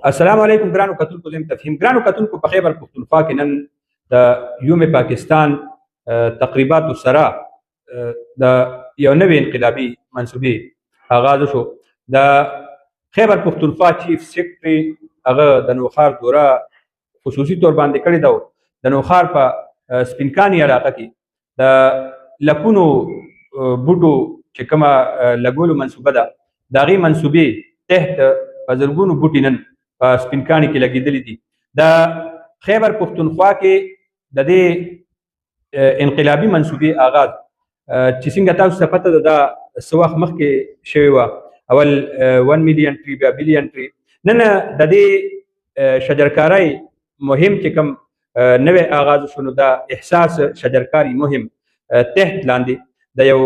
السلام علیکم ګرانو کتونکو، زم تفهیم ګرانو کتونکو په خیبر پختونخوا کې نن د یوم پاکستان تقریبات سره د یو نوې انقلابي منصوبې آغاز شو. د خیبر پختونخوا چیف سیکرټري هغه د نوخار دوره خصوصي تور باندې کړې ده. د نوخار په سپینکانی علاقه کې د لکونو بوټو چې کومه لګولو منصوبه ده، د هغې منصوبې تحت په زرګونو بوټي نن په سپینکانی کې لګېدلي دي. د خیبر پختونخوا کې د دې انقلابي منصوبې آغاز چې څنګه تاسو ته پته ده دا څه وخت مخکې شوې وه، اول 1 میلیون ټري بیا بلیون ټري. نن د دې شجرکارۍ مهم چې کوم نوی آغاز شو، نو دا احساس شجرکاري مهم تحت لاندې د یو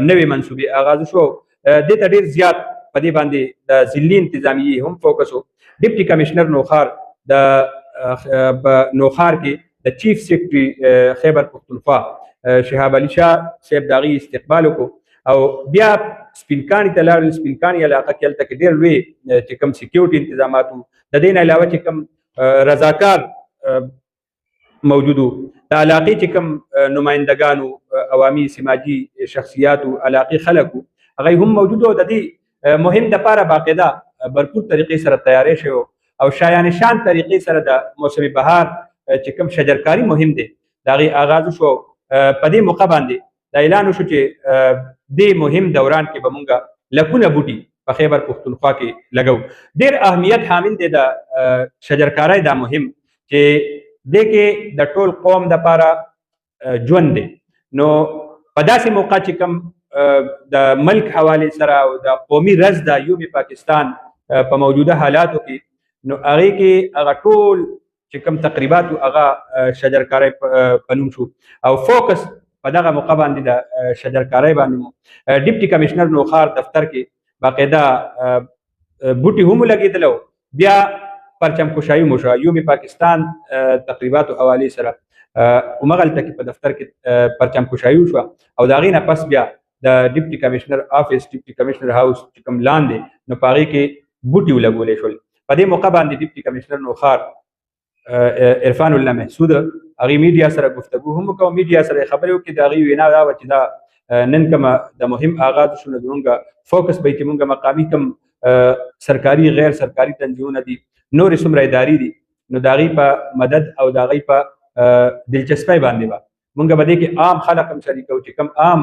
نوې منصوبې آغاز شو. دې ته ډېر زیات په دې باندې د ضلعي انتظامیې هم فوکس و. ډیپټي کمشنر نوخار د نوخار کې د چیف سیکرټري خیبر پختونخوا شهاب علي شاه صاحب د هغې استقبال وکړو او بیا سپینکاني ته لاړل. سپینکاني علاقه کې هلته کې ډېر لوی چې کوم سیکیورټي انتظامات وو. د دې نه علاوه چې کوم رضاکار موجود وو، د علاقې چې کوم نمایندګانو، عوامي سماجي شخصیاتو، علاقې خلک وو، هغوی هم موجود وو. د دې مهم دپاره باقاعده برپور طریقې سره تیاری شوی او شایان شان طریقې سره د موسم بهار چې کوم شجرکاري مهم دی د هغې آغاز شو. په دې موقع باندې دا اعلان وشو چې دې مهم دوران کې به مونږ لکونه بوټي په خیبر پختونخوا کې لګو. ډېر اهمیت حامل دی د شجرکارۍ دا مهم چې دې کې د ټول قوم دپاره ژوند دی. نو په داسې موقع چې کوم د ملک حوالې سره او د قومي رز د یوم پاکستان په موجوده حالاتو کې، نو هغې کې هغه ټول چې کوم تقریبات هغه شجرکارۍ په نوم شو او فوکس په دغه موقع باندې د شجرکارۍ باندې مو. ډیپټي کمشنر نوخار دفتر کې باقاعده بوټي هم لګېدل او بیا پرچم کشایي مو شوه. یوم پاکستان تقریباتو حوالې سره همغلته کې په دفتر کې پرچم کشایي وشوه او د هغې نه پس بیا د ډیپټي کمشنر آفس، ډیپټي کمشنر هاوس چې کوم لاندې، نو په هغې کې بوټي ولګولی شول. په دې موقع باندې ډیپټي کمشنر نوخار عرفان الله محسود هغې میډیا سره گفتگو هم وکړه. میډیا سره یې خبرې وکړې. د هغې وینا دا وه چې دا نن کومه د مهم آغاز شو، نو زمونږ فوکس به چې مونږ مقامي کوم سرکاري غیر سرکاري تنظیمونه دي، نورې څومره ادارې دي، نو د هغې په مدد او د هغې په دلچسپۍ باندې به مونږ به دې کې عام خلک هم شریکو چې کوم عام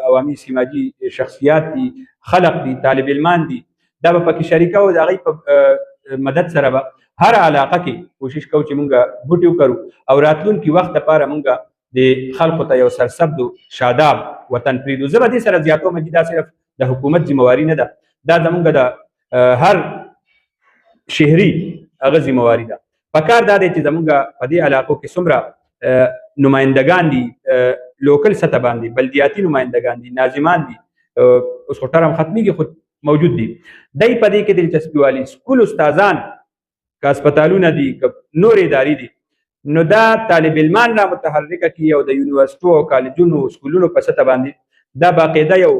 عوامي سماجي شخصیات دي، خلق دي، طالب علمان دي، دا به پکې شریکه و. د هغې په مدد سره به هر علاقه کې کوشش کوو چې مونږ بوټي وکرو او راتلونکي وخت لپاره مونږ د خلکو ته یو سرسبد و شاداب وطن پرېږدو. زه به دې سره زیاتوم چې دا صرف د حکومت ذمهواري نه ده، دا زمونږ د هر شهري هغه ذمهواري ده. پکار دا دی چې زمونږ په دې علاقو کې څومره نمایندګان دي، لوکل سطح باندې بلدیاتي نمایندګان دي، ناظمان دي، اوس خو ټرم ختمیږي خو موجود دي، دی په دې کې دلچسپي والي. سکول استادان که هسپتالونه دي که نورې ادارې دي، نو دا طالب علمان را متحرکه کړي او د یونیورسټو او کالجونو سکولونو په سطح باندې دا باقاعده یو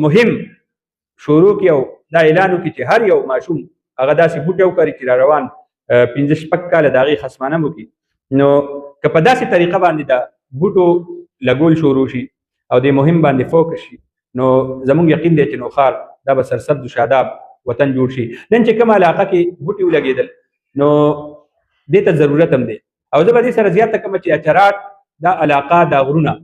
مهم شروع کړي او دا اعلان وکړي چې هر یو ماشوم هغه داسې بوټی وکري چې را روان 15-16 کاله د هغې خصمانه وکړي. نو که په داسې طریقه باندې د بوټو لګول شروع شي او د مهم باندې فوکس شي، نو زمونږ یقین دی چې نوخار دا به سرسبز و شاداب وطن جوړ شي. نن چې کومه علاقه کې بوټي ولګېدل، نو دې ته ضرورت هم دی او زه به دې سره زیاته کومه چې اچرات دا علاقه دا غرونه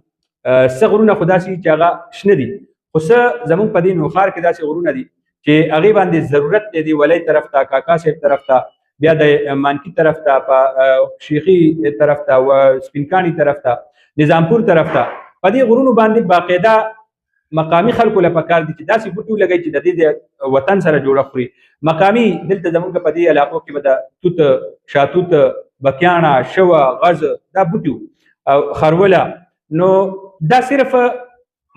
څه غرونه خو داسې چې هغه شنه دي، خو څه زمونږ په دې نوخار کې داسې غرونه دي چې هغې باندې ضرورت دی د ولی طرف ته، کاکا صاحب طرف ته، بیا د مانکي طرف ته، په شیخي طرف ته و سپینکانی طرف ته، نظامپور طرف ته. په دې غرونو باندې باقاعده مقامي خلکو له پکار دي چې داسې بوټي ولګوي چې د دې وطن سره جوړه خوري. مقامي دلته زمونږ په دې علاقو کې به د توت، شاتوت، بکیاڼه، شوه، غز دا بوټي او خروله. نو دا صرف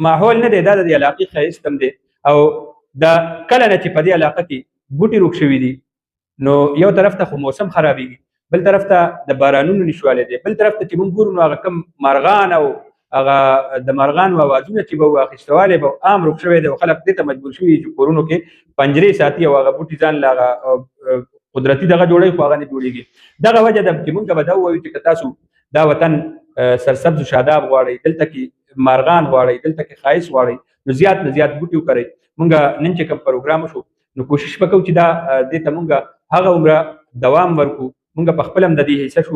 ماحول نه دی، دا د دې علاقې ښایست هم دی او دا کله نه چې په دې علاقه کې بوټي روک شوي دي، نو یو طرف ته خو موسم خرابېږي، بل طرف ته د بارانونو نشوالی دی، بل طرف ته چې مونږ ګورو نو هغه کم مارغان او هغه د مارغانو اوازونه چې به واخیستوالی به عام روک شوی دی او خلک دې ته مجبور شوي چې کورونو کې پنجرې ساتي او هغه بوټي ځان له هغه قدرتي دغه جوړي خو هغه نه جوړیږي. دغه وجه ده چې موږ به دا ووایو چې تاسو دا وطن سرسبز شاداب غواړئ، دلته کې مارغان غواړئ، دلته کې ښایست غواړئ، نو زیات نه زیات بوټي وکرئ. موږ نن چې کوم پروګرام شو نو کوشش وکړو چې دا دې ته موږ هغه عمره دوام ورکړو. موږ په خپل هم د دې حصه شو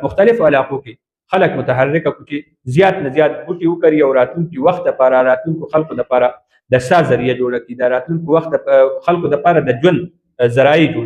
مختلفو علاقو کې خلک متحرکه کړو چې زیات نه زیات بوټي وکري او راتلونکي وخت لپاره راتلونکو خلکو لپاره د سا ذریعه جوړه کړي، د راتلونکو وخت خلکو لپاره د ژوند ذرایع جوړ